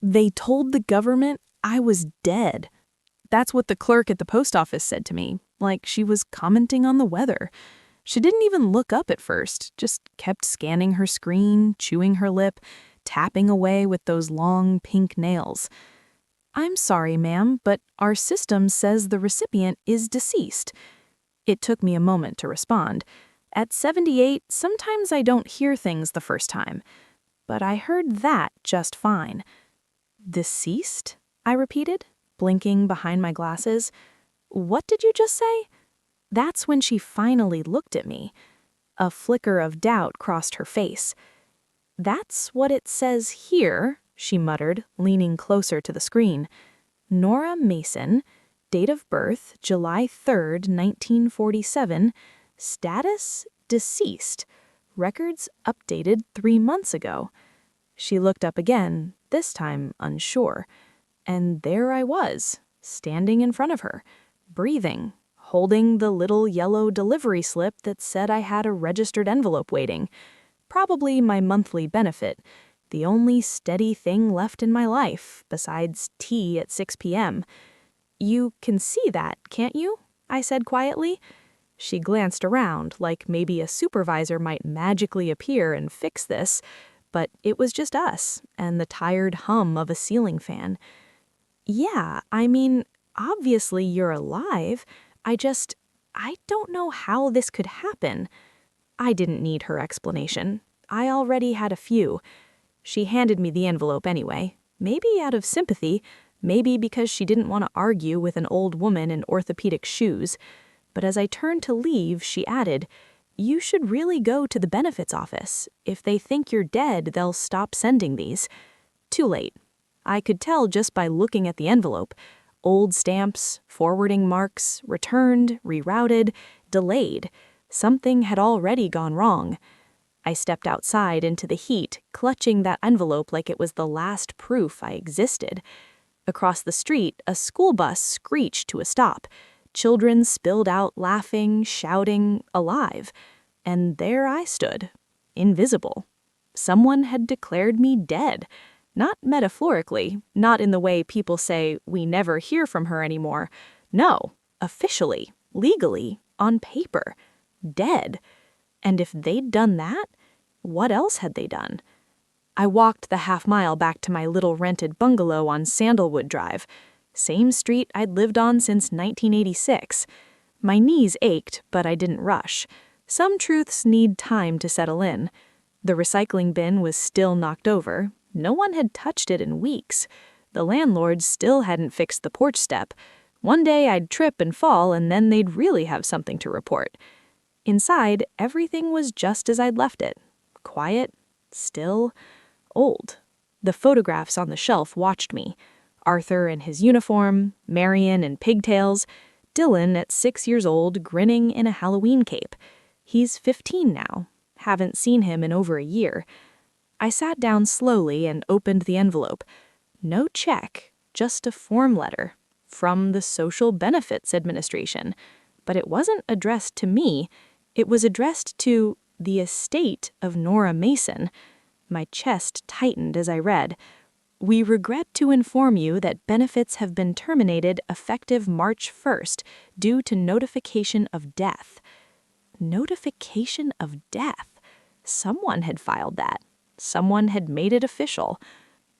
They told the government I was dead. That's what the clerk at the post office said to me, like she was commenting on the weather. She didn't even look up at first, just kept scanning her screen, chewing her lip, tapping away with those long pink nails. "I'm sorry, ma'am, but our system says the recipient is deceased." It took me a moment to respond. At 78, sometimes I don't hear things the first time. But I heard that just fine. "Deceased?" I repeated, blinking behind my glasses. "What did you just say?" That's when she finally looked at me. A flicker of doubt crossed her face. "That's what it says here," she muttered, leaning closer to the screen. "Nora Mason, date of birth July 3rd, 1947, status deceased, records updated 3 months ago." She looked up again, this time unsure. And there I was, standing in front of her, breathing, holding the little yellow delivery slip that said I had a registered envelope waiting. Probably my monthly benefit, the only steady thing left in my life, besides tea at 6 p.m. "You can see that, can't you?" I said quietly. She glanced around, like maybe a supervisor might magically appear and fix this, but it was just us and the tired hum of a ceiling fan. "Yeah, I mean, obviously you're alive. I don't know how this could happen." I didn't need her explanation. I already had a few. She handed me the envelope anyway, maybe out of sympathy, maybe because she didn't want to argue with an old woman in orthopedic shoes. But as I turned to leave, she added, "You should really go to the benefits office. If they think you're dead, they'll stop sending these." Too late. I could tell just by looking at the envelope. Old stamps, forwarding marks, returned, rerouted, delayed. Something had already gone wrong. I stepped outside into the heat, clutching that envelope like it was the last proof I existed. Across the street, a school bus screeched to a stop. Children spilled out laughing, shouting, alive. And there I stood, invisible. Someone had declared me dead. Not metaphorically, not in the way people say we never hear from her anymore. No, officially, legally, on paper. Dead. And if they'd done that, what else had they done? I walked the half-mile back to my little rented bungalow on Sandalwood Drive. Same street I'd lived on since 1986. My knees ached, but I didn't rush. Some truths need time to settle in. The recycling bin was still knocked over. No one had touched it in weeks. The landlord still hadn't fixed the porch step. One day I'd trip and fall, and then they'd really have something to report. Inside, everything was just as I'd left it. Quiet, still, old. The photographs on the shelf watched me. Arthur in his uniform, Marion in pigtails, Dylan at 6 years old grinning in a Halloween cape. He's 15 now. Haven't seen him in over a year. I sat down slowly and opened the envelope. No check, just a form letter from the Social Benefits Administration. But it wasn't addressed to me. It was addressed to the estate of Nora Mason. My chest tightened as I read. "We regret to inform you that benefits have been terminated effective March 1st due to notification of death." Notification of death. Someone had filed that. Someone had made it official.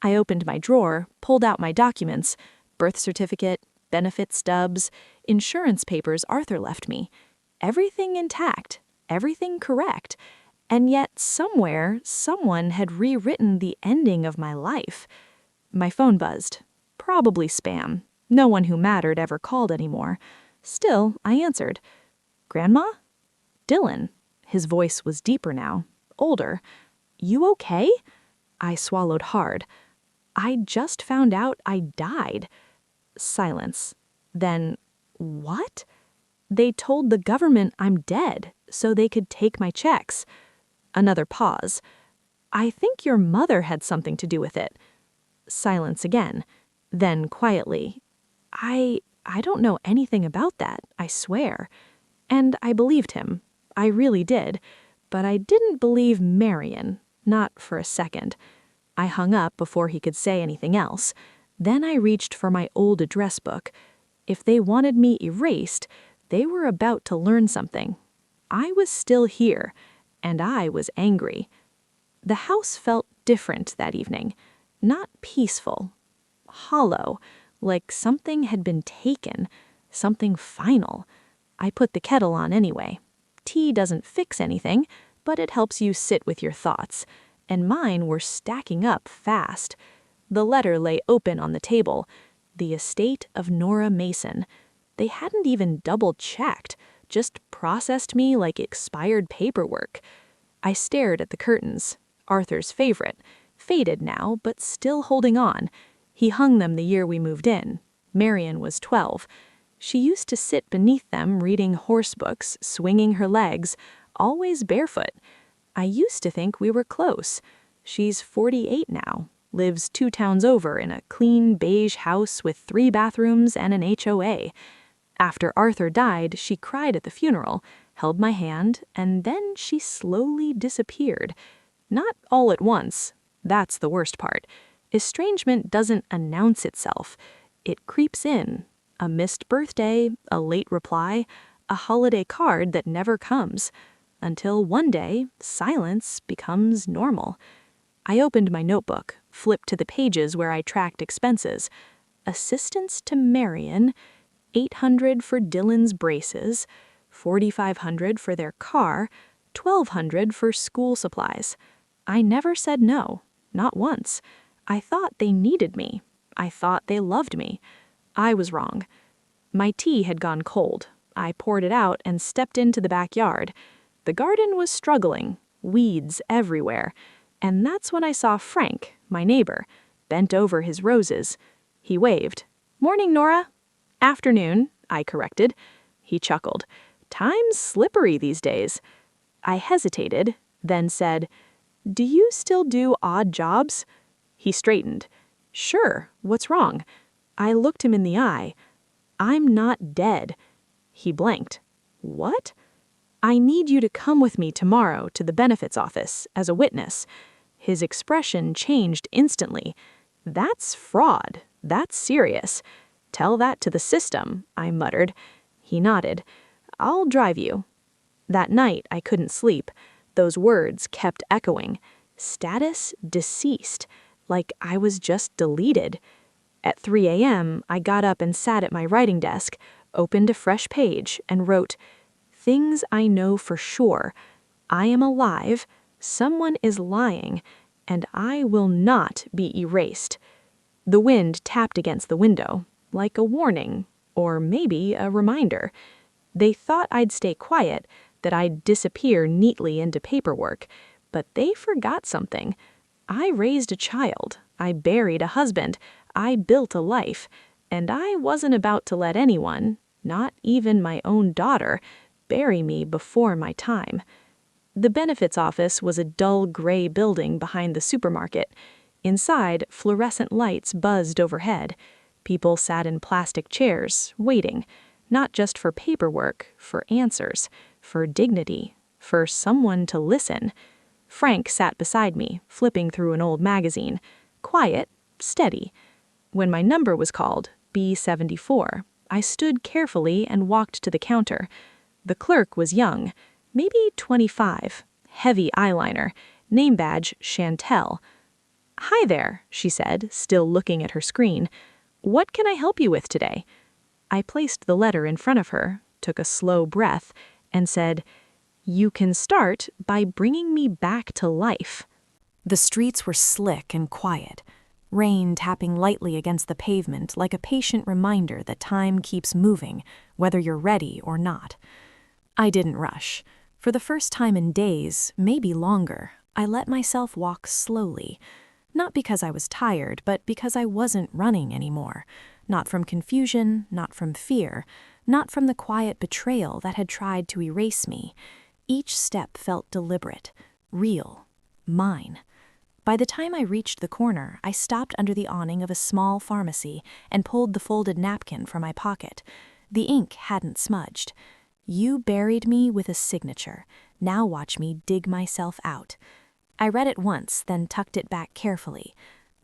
I opened my drawer, pulled out my documents, birth certificate, benefit stubs, insurance papers Arthur left me. Everything intact, everything correct. And yet somewhere, someone had rewritten the ending of my life. My phone buzzed. Probably spam. No one who mattered ever called anymore. Still, I answered. "Grandma?" "Dylan." His voice was deeper now, older. "You okay?" I swallowed hard. "I just found out I died." Silence. Then, "What?" "They told the government I'm dead, so they could take my checks." Another pause. "I think your mother had something to do with it." Silence again. Then quietly, I don't know anything about that, I swear." And I believed him. I really did. But I didn't believe Marion. Not for a second. I hung up before he could say anything else. Then I reached for my old address book. If they wanted me erased, they were about to learn something. I was still here, and I was angry. The house felt different that evening. Not peaceful. Hollow, like something had been taken, something final. I put the kettle on anyway. Tea doesn't fix anything, but it helps you sit with your thoughts, and mine were stacking up fast. The letter lay open on the table. The estate of Nora Mason. They hadn't even double-checked, just processed me like expired paperwork. I stared at the curtains, Arthur's favorite, faded now, but still holding on. He hung them the year we moved in. Marion was 12. She used to sit beneath them reading horse books, swinging her legs, always barefoot. I used to think we were close. She's 48 now, lives 2 towns over in a clean beige house with 3 bathrooms and an HOA. After Arthur died, she cried at the funeral, held my hand, and then she slowly disappeared. Not all at once. That's the worst part. Estrangement doesn't announce itself. It creeps in. A missed birthday, a late reply, a holiday card that never comes. Until one day, silence becomes normal. I opened my notebook, flipped to the pages where I tracked expenses. Assistance to Marion, $800 for Dylan's braces, $4,500 for their car, $1,200 for school supplies. I never said no, not once. I thought they needed me. I thought they loved me. I was wrong. My tea had gone cold. I poured it out and stepped into the backyard. The garden was struggling, weeds everywhere. And that's when I saw Frank, my neighbor, bent over his roses. He waved. "Morning, Nora." "Afternoon," I corrected. He chuckled. "Time's slippery these days." I hesitated, then said, "Do you still do odd jobs?" He straightened. "Sure, what's wrong?" I looked him in the eye. "I'm not dead." He blanked. "What?" "I need you to come with me tomorrow to the benefits office as a witness." His expression changed instantly. "That's fraud. That's serious." "Tell that to the system," I muttered. He nodded. "I'll drive you." That night I couldn't sleep. Those words kept echoing. Status deceased. Like I was just deleted. At 3 a.m., I got up and sat at my writing desk, opened a fresh page, and wrote, "Things I know for sure. I am alive, someone is lying, and I will not be erased." The wind tapped against the window, like a warning, or maybe a reminder. They thought I'd stay quiet, that I'd disappear neatly into paperwork, but they forgot something. I raised a child, I buried a husband, I built a life, and I wasn't about to let anyone, not even my own daughter, bury me before my time. The benefits office was a dull gray building behind the supermarket. Inside, fluorescent lights buzzed overhead. People sat in plastic chairs, waiting, not just for paperwork, for answers, for dignity, for someone to listen. Frank sat beside me, flipping through an old magazine. Quiet, steady. When my number was called, B74, I stood carefully and walked to the counter. The clerk was young, maybe 25, heavy eyeliner, name badge Chantel. "Hi there," she said, still looking at her screen. "What can I help you with today?" I placed the letter in front of her, took a slow breath, and said, "You can start by bringing me back to life." The streets were slick and quiet, rain tapping lightly against the pavement like a patient reminder that time keeps moving, whether you're ready or not. I didn't rush. For the first time in days, maybe longer, I let myself walk slowly. Not because I was tired, but because I wasn't running anymore. Not from confusion, not from fear, not from the quiet betrayal that had tried to erase me. Each step felt deliberate, real, mine. By the time I reached the corner, I stopped under the awning of a small pharmacy and pulled the folded napkin from my pocket. The ink hadn't smudged. "You buried me with a signature. Now watch me dig myself out." I read it once, then tucked it back carefully.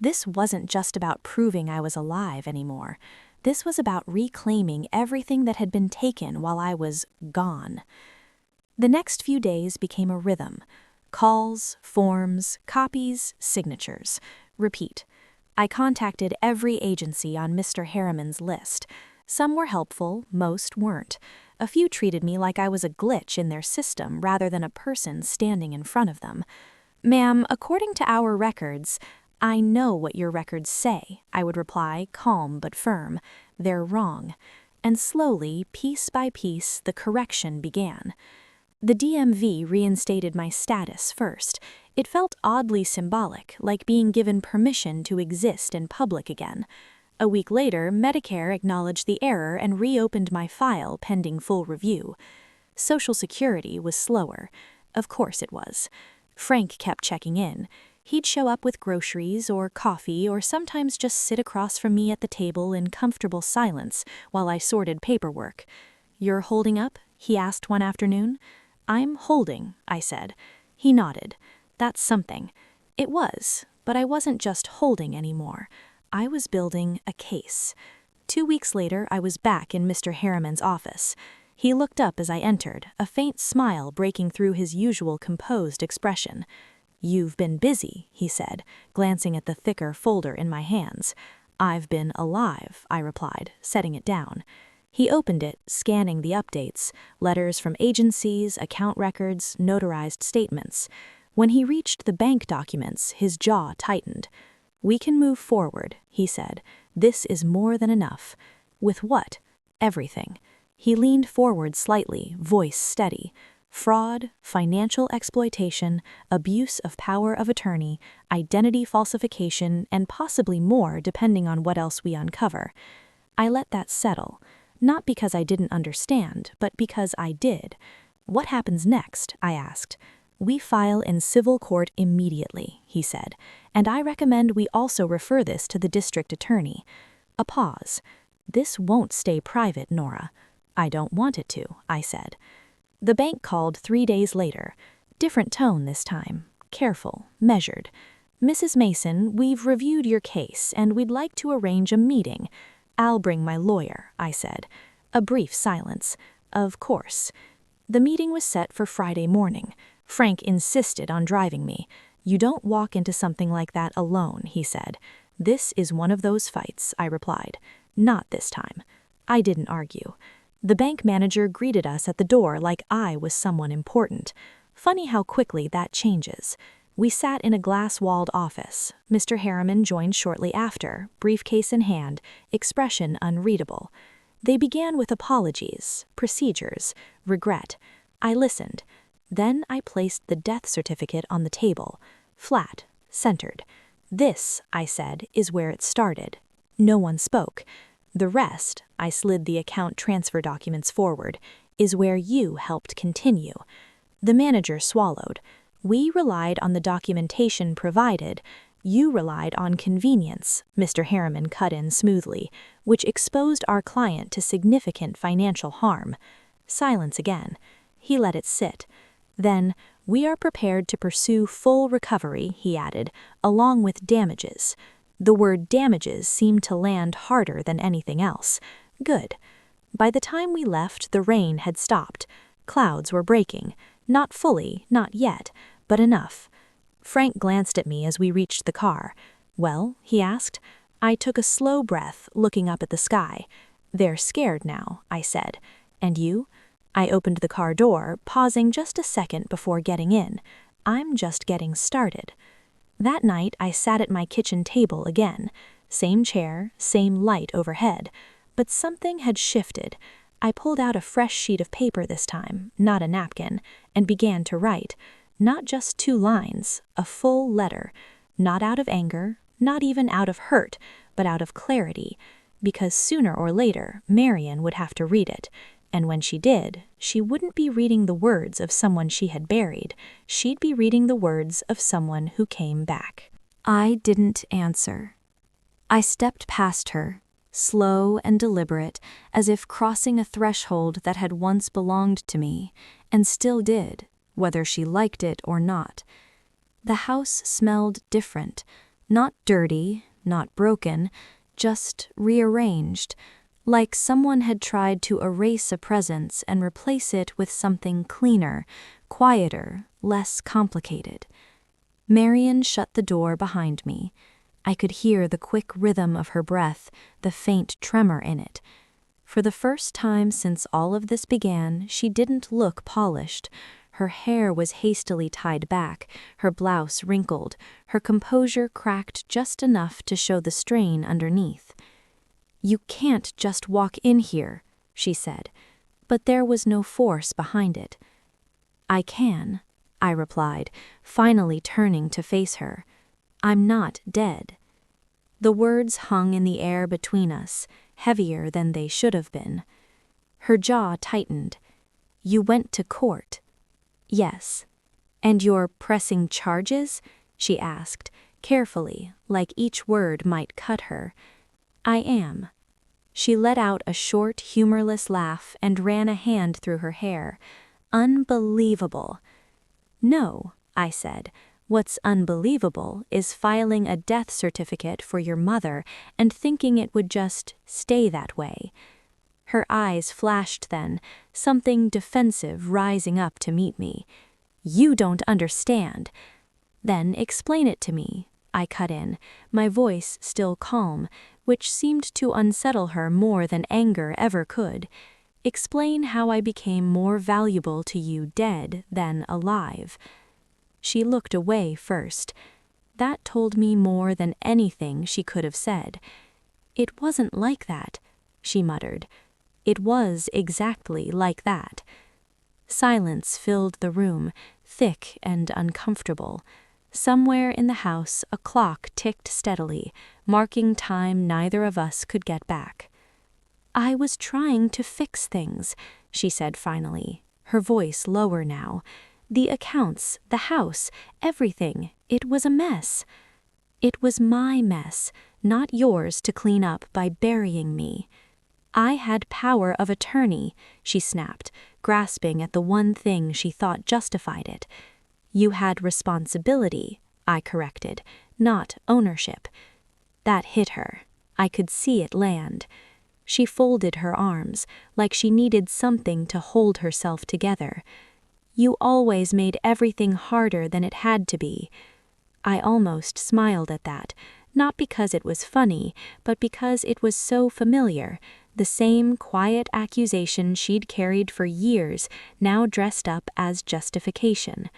This wasn't just about proving I was alive anymore. This was about reclaiming everything that had been taken while I was gone. The next few days became a rhythm. Calls, forms, copies, signatures. Repeat. I contacted every agency on Mr. Harriman's list. Some were helpful, most weren't. A few treated me like I was a glitch in their system rather than a person standing in front of them. "Ma'am, according to our records—" "I know what your records say," I would reply, calm but firm. "They're wrong." And slowly, piece by piece, the correction began. The DMV reinstated my status first. It felt oddly symbolic, like being given permission to exist in public again. A week later, Medicare acknowledged the error and reopened my file pending full review. Social Security was slower. Of course it was. Frank kept checking in. He'd show up with groceries or coffee or sometimes just sit across from me at the table in comfortable silence while I sorted paperwork. "You're holding up?" he asked one afternoon. "I'm holding," I said. He nodded. That's something. It was, but I wasn't just holding anymore. I was building a case. 2 weeks later, I was back in Mr. Harriman's office. He looked up as I entered, a faint smile breaking through his usual composed expression. "You've been busy," he said, glancing at the thicker folder in my hands. "I've been alive," I replied, setting it down. He opened it, scanning the updates, letters from agencies, account records, notarized statements. When he reached the bank documents, his jaw tightened. "We can move forward," he said. "This is more than enough." "With what?" "Everything." He leaned forward slightly, voice steady. "Fraud, financial exploitation, abuse of power of attorney, identity falsification, and possibly more depending on what else we uncover." I let that settle. Not because I didn't understand, but because I did. "What happens next?" I asked. "We file in civil court immediately," he said, "and I recommend we also refer this to the district attorney." A pause. "This won't stay private, Nora." "I don't want it to," I said. The bank called 3 days later. Different tone this time. Careful, measured. "Mrs. Mason, we've reviewed your case, and we'd like to arrange a meeting." "I'll bring my lawyer," I said. A brief silence. "Of course." The meeting was set for Friday morning. Frank insisted on driving me. "You don't walk into something like that alone," he said. "This is one of those fights," I replied. "Not this time." I didn't argue. The bank manager greeted us at the door like I was someone important. Funny how quickly that changes. We sat in a glass-walled office. Mr. Harriman joined shortly after, briefcase in hand, expression unreadable. They began with apologies, procedures, regret. I listened. Then I placed the death certificate on the table, flat, centered. "This," I said, "is where it started." No one spoke. "The rest," I slid the account transfer documents forward, "is where you helped continue." The manager swallowed. "We relied on the documentation provided. You relied on convenience," Mr. Harriman cut in smoothly, "which exposed our client to significant financial harm." Silence again. He let it sit. Then, "We are prepared to pursue full recovery," he added, "along with damages." The word damages seemed to land harder than anything else. Good. By the time we left, the rain had stopped. Clouds were breaking. Not fully, not yet, but enough. Frank glanced at me as we reached the car. "Well?" he asked. I took a slow breath, looking up at the sky. "They're scared now," I said. "And you?" I opened the car door, pausing just a second before getting in. "I'm just getting started." That night, I sat at my kitchen table again. Same chair, same light overhead. But something had shifted. I pulled out a fresh sheet of paper this time, not a napkin, and began to write. Not just 2 lines, a full letter. Not out of anger, not even out of hurt, but out of clarity. Because sooner or later, Marion would have to read it. And when she did, she wouldn't be reading the words of someone she had buried. She'd be reading the words of someone who came back. I didn't answer. I stepped past her, slow and deliberate, as if crossing a threshold that had once belonged to me, and still did, whether she liked it or not. The house smelled different, not dirty, not broken, just rearranged, like someone had tried to erase a presence and replace it with something cleaner, quieter, less complicated. Marian shut the door behind me. I could hear the quick rhythm of her breath, the faint tremor in it. For the first time since all of this began, she didn't look polished. Her hair was hastily tied back, her blouse wrinkled, her composure cracked just enough to show the strain underneath. "You can't just walk in here," she said, but there was no force behind it. "I can," I replied, finally turning to face her. "I'm not dead." The words hung in the air between us, heavier than they should have been. Her jaw tightened. "You went to court?" "Yes." "And you're pressing charges?" she asked, carefully, like each word might cut her. "I am." She let out a short, humorless laugh and ran a hand through her hair. "Unbelievable." "No," I said. "What's unbelievable is filing a death certificate for your mother and thinking it would just stay that way." Her eyes flashed then, something defensive rising up to meet me. "You don't understand." "Then explain it to me," I cut in, my voice still calm, which seemed to unsettle her more than anger ever could. "Explain how I became more valuable to you dead than alive." She looked away first. That told me more than anything she could have said. "It wasn't like that," she muttered. "It was exactly like that." Silence filled the room, thick and uncomfortable. Somewhere in the house a clock ticked steadily, marking time neither of us could get back. "I was trying to fix things," she said finally, her voice lower now. "The accounts, the house, everything, it was a mess." "It was my mess, not yours to clean up by burying me." "I had power of attorney," she snapped, grasping at the one thing she thought justified it. "You had responsibility," I corrected, "not ownership." That hit her. I could see it land. She folded her arms, like she needed something to hold herself together. "You always made everything harder than it had to be." I almost smiled at that, not because it was funny, but because it was so familiar, the same quiet accusation she'd carried for years, now dressed up as justification.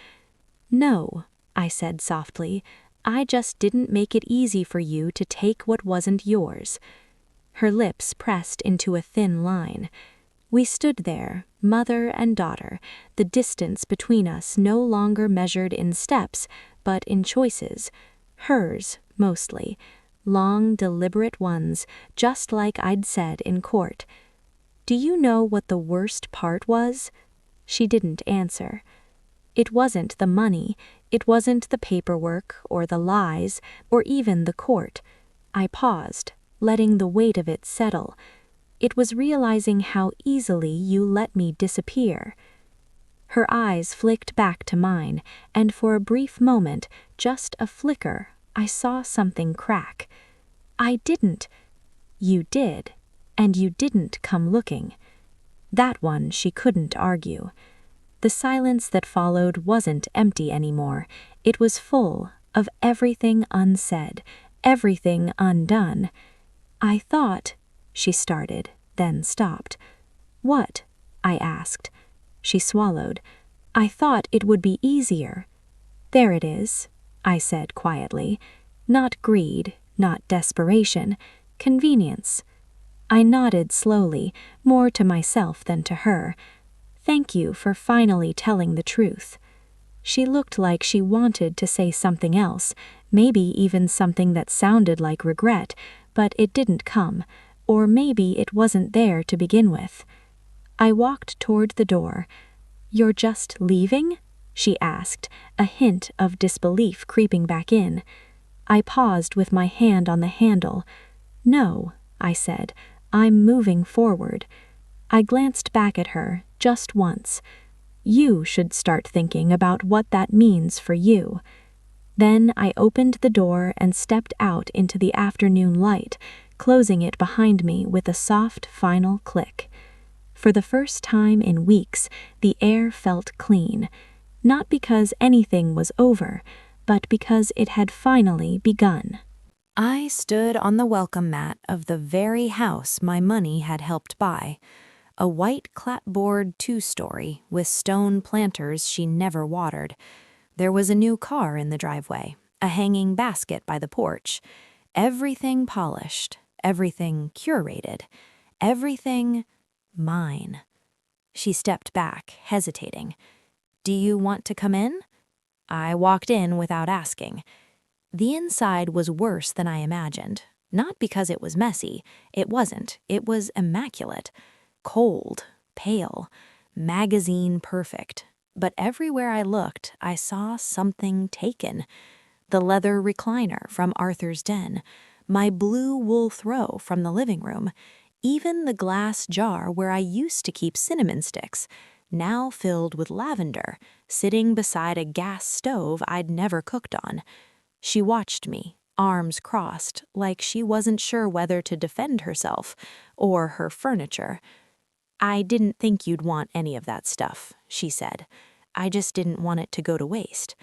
"No," I said softly, "I just didn't make it easy for you to take what wasn't yours." Her lips pressed into a thin line. We stood there, mother and daughter, the distance between us no longer measured in steps, but in choices. Hers, mostly. Long, deliberate ones, just like I'd said in court. "Do you know what the worst part was?" She didn't answer. "It wasn't the money, it wasn't the paperwork, or the lies, or even the court." I paused, letting the weight of it settle. "It was realizing how easily you let me disappear." Her eyes flicked back to mine, and for a brief moment, just a flicker, I saw something crack. "I didn't." "You did, and you didn't come looking." That one she couldn't argue. The silence that followed wasn't empty anymore. It was full of everything unsaid, everything undone. "I thought," she started, then stopped. "What?" I asked. She swallowed. "I thought it would be easier." "There it is," I said quietly. "Not greed, not desperation, convenience." I nodded slowly, more to myself than to her. "Thank you for finally telling the truth." She looked like she wanted to say something else, maybe even something that sounded like regret, but it didn't come, or maybe it wasn't there to begin with. I walked toward the door. "You're just leaving?" she asked, a hint of disbelief creeping back in. I paused with my hand on the handle. "No," I said, "I'm moving forward." I glanced back at her, just once. "You should start thinking about what that means for you." Then I opened the door and stepped out into the afternoon light, closing it behind me with a soft final click. For the first time in weeks, the air felt clean, not because anything was over, but because it had finally begun. I stood on the welcome mat of the very house my money had helped buy, a white clapboard two-story with stone planters she never watered. There was a new car in the driveway, a hanging basket by the porch. Everything polished, everything curated, everything mine. She stepped back, hesitating. "Do you want to come in?" I walked in without asking. The inside was worse than I imagined. Not because it was messy. It wasn't. It was immaculate. Cold, pale, magazine perfect. But everywhere I looked, I saw something taken. The leather recliner from Arthur's den, my blue wool throw from the living room, even the glass jar where I used to keep cinnamon sticks, now filled with lavender, sitting beside a gas stove I'd never cooked on. She watched me, arms crossed, like she wasn't sure whether to defend herself or her furniture. "I didn't think you'd want any of that stuff," she said. "I just didn't want it to go to waste."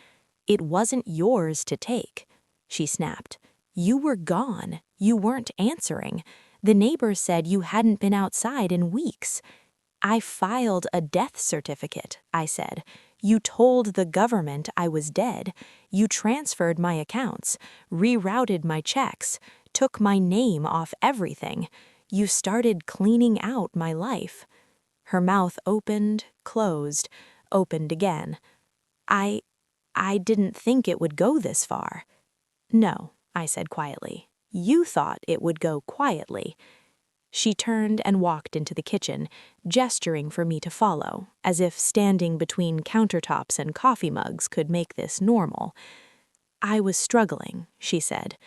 "It wasn't yours to take," she snapped. "You were gone. You weren't answering. The neighbors said you hadn't been outside in weeks." "I filed a death certificate," I said. "You told the government I was dead. You transferred my accounts, rerouted my checks, took my name off everything. You started cleaning out my life." Her mouth opened, closed, opened again. I didn't think it would go this far." "No," I said quietly. "You thought it would go quietly." She turned and walked into the kitchen, gesturing for me to follow, as if standing between countertops and coffee mugs could make this normal. "I was struggling," she said.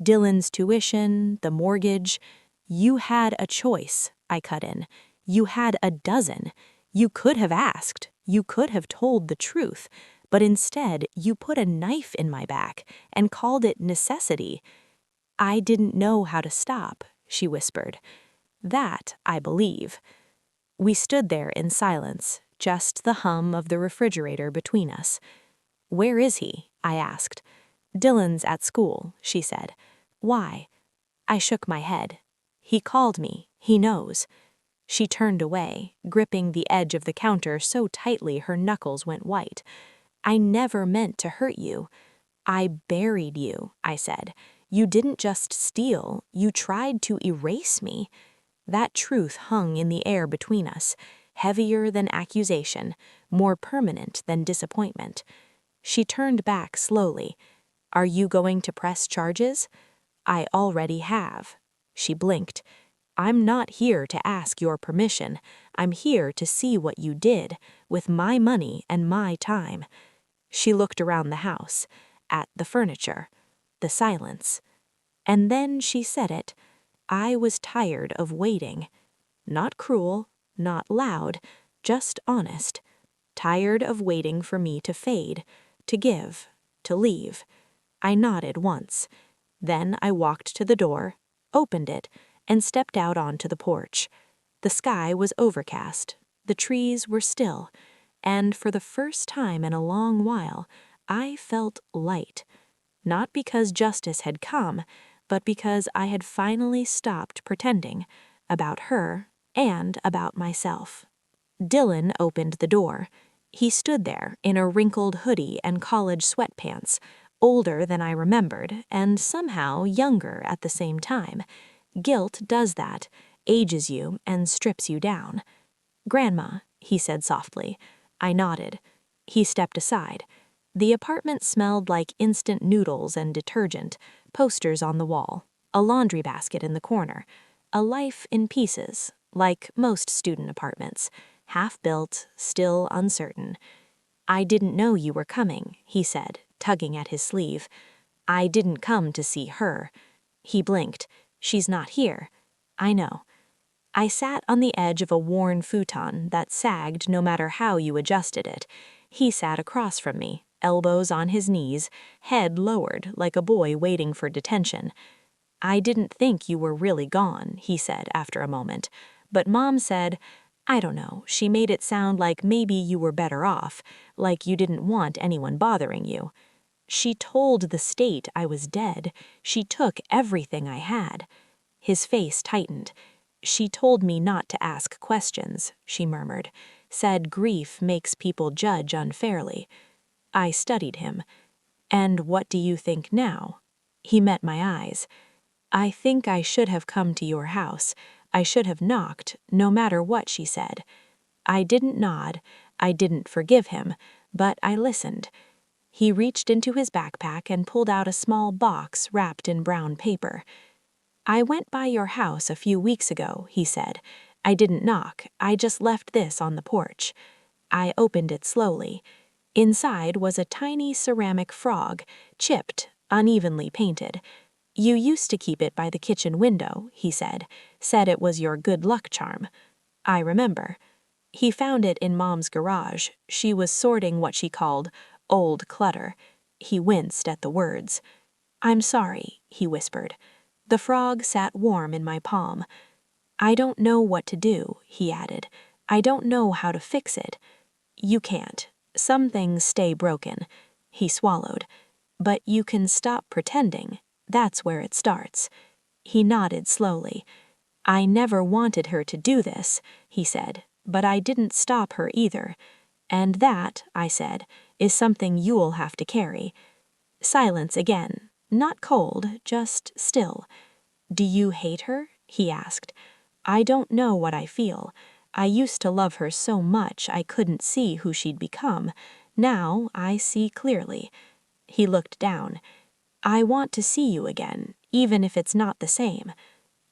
"Dylan's tuition, the mortgage. You had a choice," I cut in. "You had a dozen. You could have asked. You could have told the truth. But instead, you put a knife in my back and called it necessity." "I didn't know how to stop," she whispered. "That, I believe." We stood there in silence, just the hum of the refrigerator between us. "Where is he?" I asked. "Dylan's at school," she said. "Why?" I shook my head. "He called me. He knows." She turned away, gripping the edge of the counter so tightly her knuckles went white. "I never meant to hurt you." "I buried you," I said. "You didn't just steal, you tried to erase me." That truth hung in the air between us, heavier than accusation, more permanent than disappointment. She turned back slowly. "Are you going to press charges?" "I already have." She blinked. "I'm not here to ask your permission. I'm here to see what you did, with my money and my time." She looked around the house, at the furniture, the silence. And then she said it. I was tired of waiting. Not cruel, not loud, just honest. Tired of waiting for me to fade, to give, to leave. I nodded once. Then I walked to the door, opened it, and stepped out onto the porch. The sky was overcast. The trees were still. And for the first time in a long while, I felt light. Not because justice had come, but because I had finally stopped pretending, about her and about myself. Dylan opened the door. He stood there in a wrinkled hoodie and college sweatpants, older than I remembered, and somehow younger at the same time. Guilt does that, ages you and strips you down. "Grandma," he said softly. I nodded. He stepped aside. The apartment smelled like instant noodles and detergent, posters on the wall, a laundry basket in the corner, a life in pieces, like most student apartments, half-built, still uncertain. "I didn't know you were coming," he said, tugging at his sleeve. "I didn't come to see her." He blinked. "She's not here." "I know." I sat on the edge of a worn futon that sagged no matter how you adjusted it. He sat across from me, elbows on his knees, head lowered like a boy waiting for detention. "I didn't think you were really gone," he said after a moment. "But Mom said, I don't know, she made it sound like maybe you were better off, like you didn't want anyone bothering you. She told the state I was dead. She took everything I had." His face tightened. "She told me not to ask questions," she murmured. "Said grief makes people judge unfairly." I studied him. "And what do you think now?" He met my eyes. "I think I should have come to your house. I should have knocked, no matter what she said." I didn't nod. I didn't forgive him, but I listened. He reached into his backpack and pulled out a small box wrapped in brown paper. "I went by your house a few weeks ago," he said. "I didn't knock. I just left this on the porch." I opened it slowly. Inside was a tiny ceramic frog, chipped, unevenly painted. "You used to keep it by the kitchen window," he said. "Said it was your good luck charm." I remember. He found it in Mom's garage. She was sorting what she called old clutter. He winced at the words. "I'm sorry," he whispered. The frog sat warm in my palm. "I don't know what to do," he added. "I don't know how to fix it." "You can't. Some things stay broken." He swallowed. "But you can stop pretending. That's where it starts." He nodded slowly. "I never wanted her to do this," he said, "but I didn't stop her either. And that," I said, "is something you'll have to carry." Silence again. Not cold, just still. "Do you hate her?" he asked. "I don't know what I feel. I used to love her so much I couldn't see who she'd become. Now I see clearly." He looked down. "I want to see you again, even if it's not the same."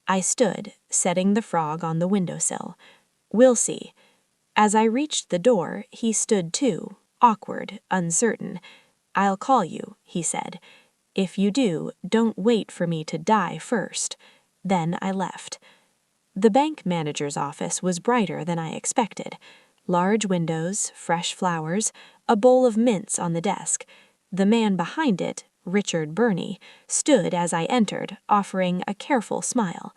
I stood, setting the frog on the windowsill. "We'll see." As I reached the door, he stood too, awkward, uncertain. "I'll call you," he said. "If you do, don't wait for me to die first." Then I left. The bank manager's office was brighter than I expected. Large windows, fresh flowers, a bowl of mints on the desk. The man behind it, Richard Burney, stood as I entered, offering a careful smile.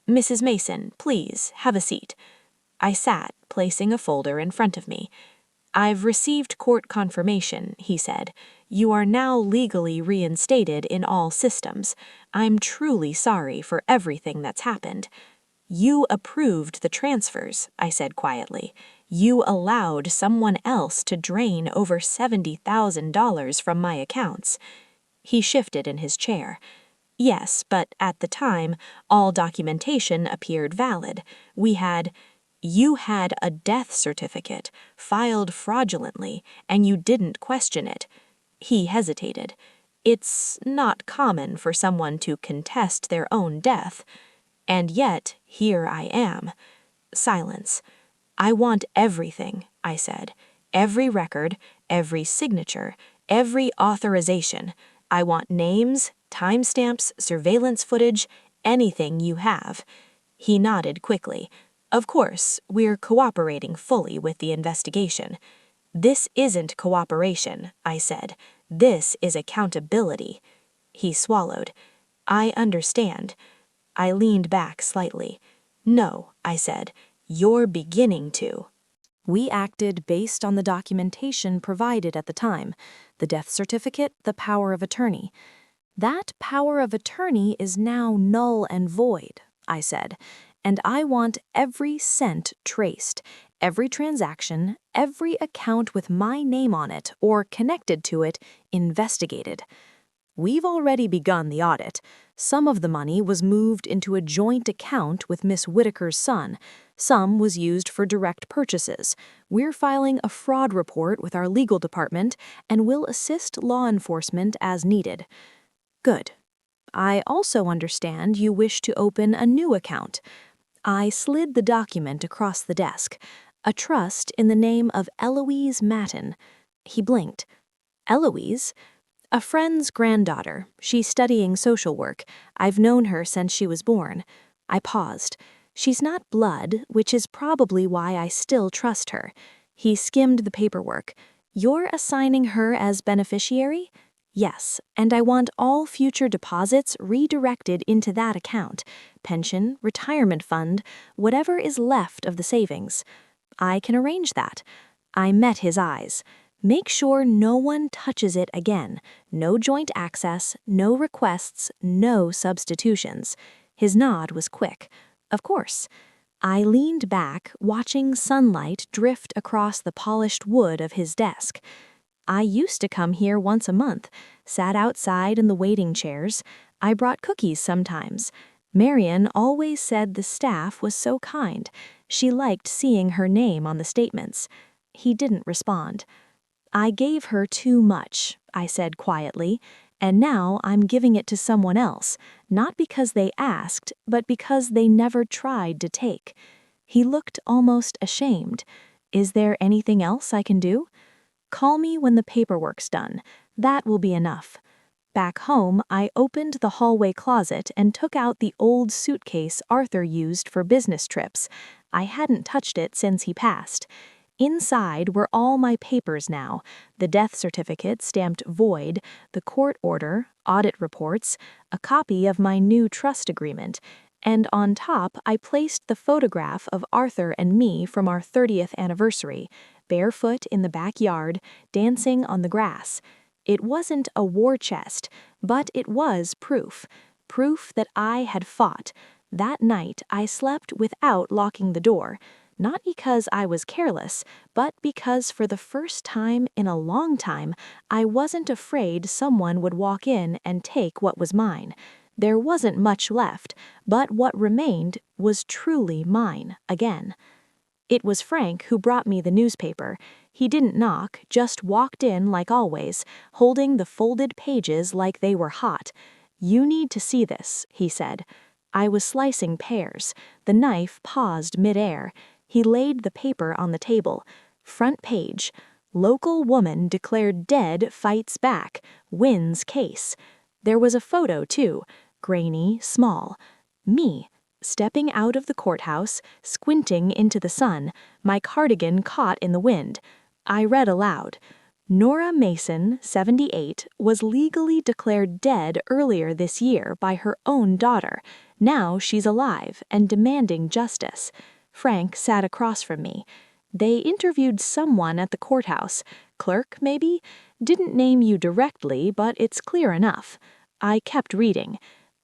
"Mrs. Mason, please, have a seat." I sat, placing a folder in front of me. "I've received court confirmation," he said. "You are now legally reinstated in all systems. I'm truly sorry for everything that's happened." "You approved the transfers," I said quietly. "You allowed someone else to drain over $70,000 from my accounts." He shifted in his chair. "Yes, but at the time, all documentation appeared valid. You had a death certificate, filed fraudulently, and you didn't question it." He hesitated. "It's not common for someone to contest their own death. And yet, here I am." Silence. "I want everything," I said. "Every record, every signature, every authorization. I want names, timestamps, surveillance footage, anything you have." He nodded quickly. "Of course, we're cooperating fully with the investigation." "This isn't cooperation," I said. "This is accountability." He swallowed. "I understand." I leaned back slightly. "No," I said. "You're beginning to." We acted based on the documentation provided at the time, the death certificate, the power of attorney. "That power of attorney is now null and void," I said, "and I want every cent traced, every transaction, every account with my name on it or connected to it investigated." We've already begun the audit. Some of the money was moved into a joint account with Miss Whitaker's son. Some was used for direct purchases. We're filing a fraud report with our legal department and will assist law enforcement as needed. Good. I also understand you wish to open a new account. I slid the document across the desk. A trust in the name of Eloise Matten. He blinked. "Eloise?" "A friend's granddaughter. She's studying social work. I've known her since she was born." I paused. "She's not blood, which is probably why I still trust her." He skimmed the paperwork. You're assigning her as beneficiary? Yes, and I want all future deposits redirected into that account, pension, retirement fund, whatever is left of the savings. I can arrange that. I met his eyes. Make sure no one touches it again. No joint access, no requests, no substitutions. His nod was quick. Of course. I leaned back, watching sunlight drift across the polished wood of his desk. I used to come here once a month, sat outside in the waiting chairs. I brought cookies sometimes. Marion always said the staff was so kind. She liked seeing her name on the statements. He didn't respond. I gave her too much, I said quietly, and now I'm giving it to someone else, not because they asked, but because they never tried to take. He looked almost ashamed. Is there anything else I can do? Call me when the paperwork's done. That will be enough. Back home, I opened the hallway closet and took out the old suitcase Arthur used for business trips. I hadn't touched it since he passed. Inside were all my papers now, the death certificate stamped void, the court order, audit reports, a copy of my new trust agreement, and on top I placed the photograph of Arthur and me from our 30th anniversary, barefoot in the backyard, dancing on the grass. It wasn't a war chest, but it was proof that I had fought. That night I slept without locking the door. Not because I was careless, but because for the first time in a long time, I wasn't afraid someone would walk in and take what was mine. There wasn't much left, but what remained was truly mine again. It was Frank who brought me the newspaper. He didn't knock, just walked in like always, holding the folded pages like they were hot. "You need to see this," he said. I was slicing pears. The knife paused midair. He laid the paper on the table. Front page. Local woman declared dead fights back. Wins case. There was a photo, too. Grainy, small. Me. Stepping out of the courthouse, squinting into the sun, my cardigan caught in the wind. I read aloud. Nora Mason, 78, was legally declared dead earlier this year by her own daughter. Now she's alive and demanding justice. Frank sat across from me. They interviewed someone at the courthouse. Clerk, maybe? Didn't name you directly, but it's clear enough. I kept reading.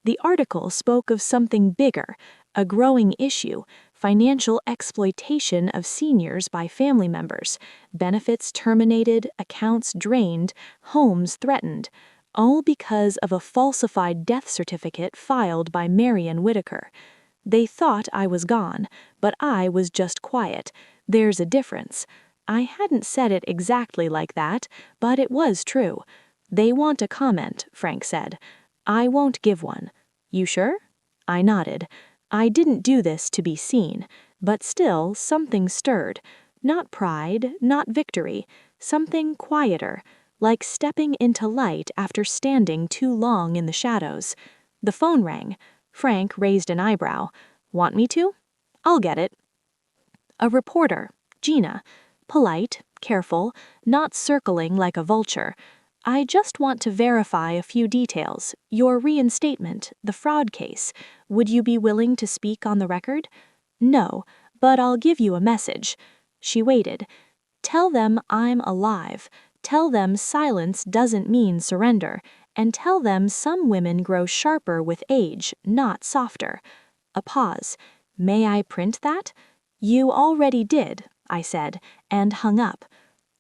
The article spoke of something bigger, a growing issue, financial exploitation of seniors by family members, benefits terminated, accounts drained, homes threatened, all because of a falsified death certificate filed by Marion Whitaker. They thought I was gone, but I was just quiet. There's a difference. I hadn't said it exactly like that, but it was true. They want a comment, Frank said. I won't give one. You sure? I nodded. I didn't do this to be seen, but still something stirred. Not pride, not victory, something quieter, like stepping into light after standing too long in the shadows. The phone rang. Frank raised an eyebrow. Want me to? I'll get it. A reporter, Gina. Polite, careful, not circling like a vulture. I just want to verify a few details. Your reinstatement, the fraud case. Would you be willing to speak on the record? No, but I'll give you a message. She waited. Tell them I'm alive. Tell them silence doesn't mean surrender. And tell them some women grow sharper with age, not softer. A pause. May I print that? You already did, I said, and hung up.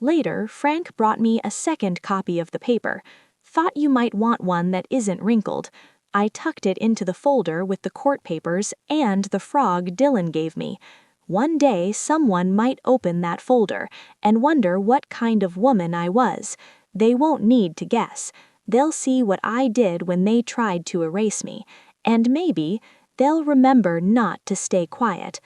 Later, Frank brought me a second copy of the paper. Thought you might want one that isn't wrinkled. I tucked it into the folder with the court papers and the frog Dylan gave me. One day, someone might open that folder and wonder what kind of woman I was. They won't need to guess. They'll see what I did when they tried to erase me, and maybe they'll remember not to stay quiet.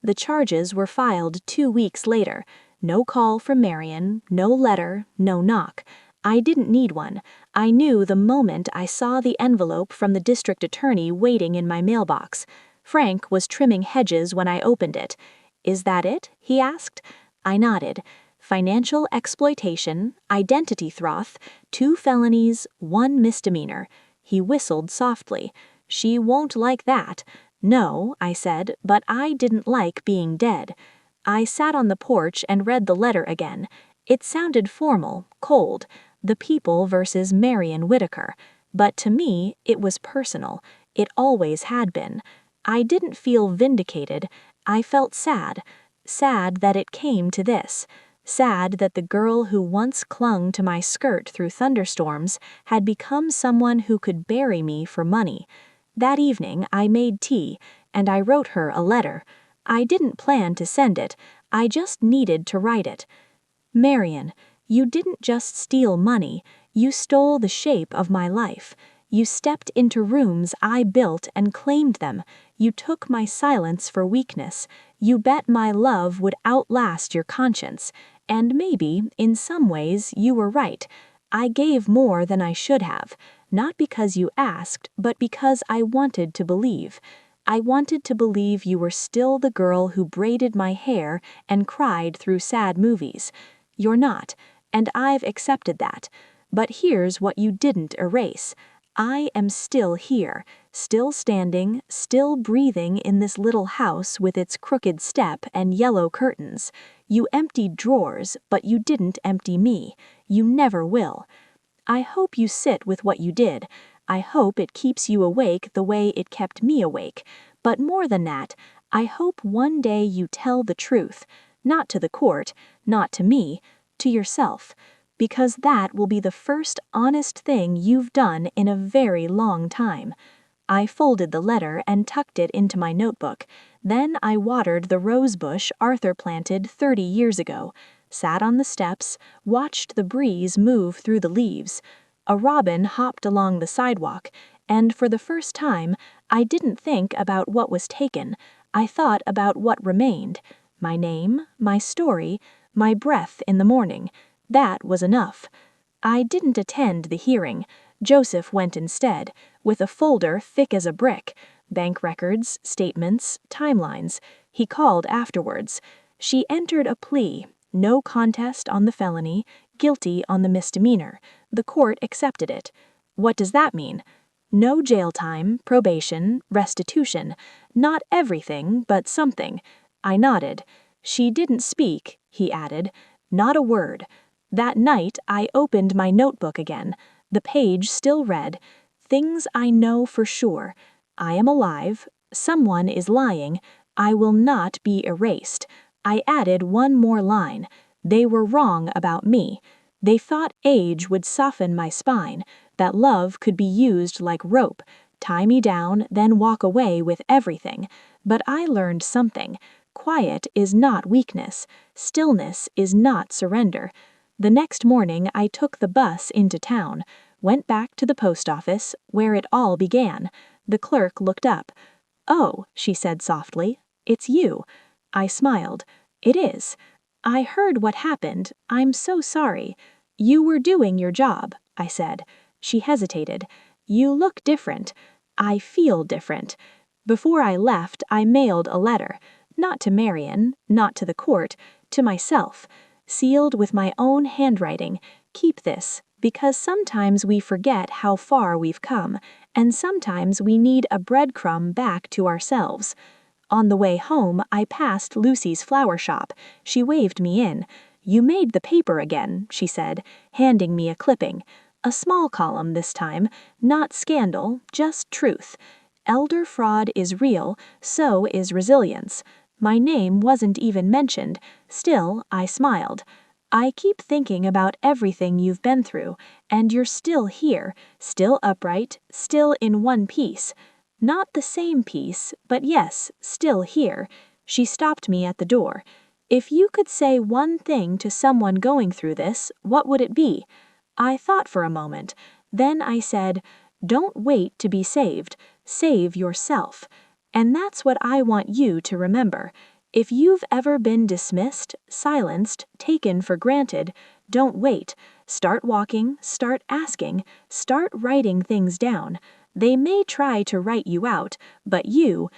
The charges were filed 2 weeks later. No call from Marion, no letter, no knock. I didn't need one. I knew the moment I saw the envelope from the district attorney waiting in my mailbox. Frank was trimming hedges when I opened it. Is that it? He asked. I nodded. financial exploitation, identity theft, 2 felonies, 1 misdemeanor. He whistled softly. She won't like that. No, I said, but I didn't like being dead. I sat on the porch and read the letter again. It sounded formal, cold. The people versus Marion Whittaker. But to me, it was personal. It always had been. I didn't feel vindicated. I felt sad. Sad that it came to this. Sad that the girl who once clung to my skirt through thunderstorms had become someone who could bury me for money. That evening I made tea, and I wrote her a letter. I didn't plan to send it. I just needed to write it. Marion, you didn't just steal money. You stole the shape of my life. You stepped into rooms I built and claimed them. You took my silence for weakness. You bet my love would outlast your conscience. And maybe, in some ways, you were right. I gave more than I should have, not because you asked, but because I wanted to believe. I wanted to believe you were still the girl who braided my hair and cried through sad movies. You're not, and I've accepted that. But here's what you didn't erase. I am still here, still standing, still breathing in this little house with its crooked step and yellow curtains. You emptied drawers, but you didn't empty me. You never will. I hope you sit with what you did. I hope it keeps you awake the way it kept me awake. But more than that, I hope one day you tell the truth. Not to the court, not to me, to yourself. Because that will be the first honest thing you've done in a very long time. I folded the letter and tucked it into my notebook. Then I watered the rose bush Arthur planted 30 years ago, sat on the steps, watched the breeze move through the leaves. A robin hopped along the sidewalk, and for the first time, I didn't think about what was taken. I thought about what remained. My name, my story, my breath in the morning. That was enough. I didn't attend the hearing. Joseph went instead, with a folder thick as a brick. Bank records, statements, timelines. He called afterwards. She entered a plea. No contest on the felony, guilty on the misdemeanor. The court accepted it. What does that mean? No jail time, probation, restitution. Not everything, but something. I nodded. She didn't speak, he added. Not a word. That night, I opened my notebook again. The page still read, "Things I know for sure. I am alive. Someone is lying. I will not be erased." I added one more line. They were wrong about me. They thought age would soften my spine, that love could be used like rope, tie me down, then walk away with everything. But I learned something. Quiet is not weakness. Stillness is not surrender. The next morning, I took the bus into town, went back to the post office, where it all began. The clerk looked up. "Oh," she said softly, "it's you." I smiled. "It is. I heard what happened. I'm so sorry." "You were doing your job," I said. She hesitated. "You look different." "I feel different." Before I left, I mailed a letter. Not to Marion, not to the court, to myself. Sealed with my own handwriting. Keep this, because sometimes we forget how far we've come, and sometimes we need a breadcrumb back to ourselves. On the way home, I passed Lucy's flower shop. She waved me in. "You made the paper again," she said, handing me a clipping. A small column this time, not scandal, just truth. Elder fraud is real, so is resilience. My name wasn't even mentioned. Still, I smiled. I keep thinking about everything you've been through, and you're still here, still upright, still in one piece. Not the same piece, but yes, still here. She stopped me at the door. "If you could say one thing to someone going through this, what would it be?" I thought for a moment. Then I said, "Don't wait to be saved. Save yourself." And that's what I want you to remember. If you've ever been dismissed, silenced, taken for granted, don't wait. Start walking, start asking, start writing things down. They may try to write you out, but you